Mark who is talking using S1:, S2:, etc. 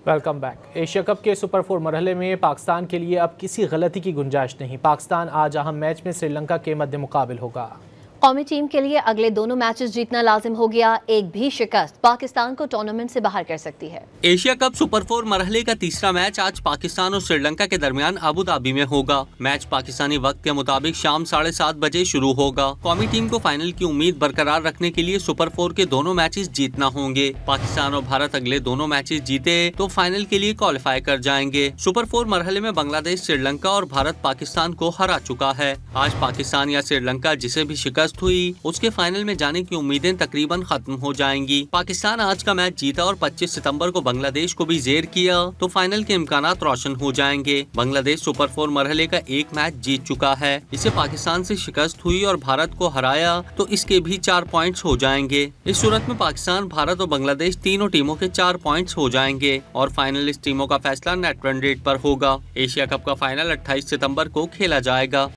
S1: Welcome back. Asia cup के super 4 मरहले में पाकिस्तान के लिए अब किसी गलती की गुंजाइश नहीं। पाकिस्तान आज अहम मैच में श्रीलंका के मध्य मुकाबिल होगा।
S2: कौमी टीम के लिए अगले दोनों मैचेस जीतना लाजिम हो गया। एक भी शिकस्त पाकिस्तान को टूर्नामेंट से बाहर कर सकती है।
S3: एशिया कप सुपर 4 मरहले का तीसरा मैच आज पाकिस्तान और श्रीलंका के दरमियान अबू धाबी में होगा। मैच पाकिस्तानी वक्त के मुताबिक शाम 7:30 बजे शुरू होगा। कौमी टीम को फाइनल की उम्मीद बरकरार रखने के लिए सुपर 4 के दोनों मैचेस जीतना होंगे। पाकिस्तान और भारत अगले दोनों मैचेस जीते तो फाइनल के लिए क्वालिफाई कर जाएंगे। सुपर 4 मरहले में बांग्लादेश, श्रीलंका और भारत पाकिस्तान को हरा चुका है। आज पाकिस्तान या श्रीलंका जिसे भी शिकस्त हुई उसके फाइनल में जाने की उम्मीदें तकरीबन खत्म हो जाएंगी। पाकिस्तान आज का मैच जीता और 25 सितंबर को बांग्लादेश को भी जेर किया तो फाइनल के इम्कानात रोशन हो जाएंगे। बांग्लादेश सुपर 4 मरहले का एक मैच जीत चुका है। इसे पाकिस्तान से शिकस्त हुई और भारत को हराया तो इसके भी 4 पॉइंट्स हो जाएंगे। इस सूरत में पाकिस्तान, भारत और बांग्लादेश तीनों टीमों के 4 पॉइंट्स हो जाएंगे और फाइनलिस्ट टीमों का फैसला नेट रन रेट पर होगा। एशिया कप का फाइनल 28 सितंबर को खेला जाएगा।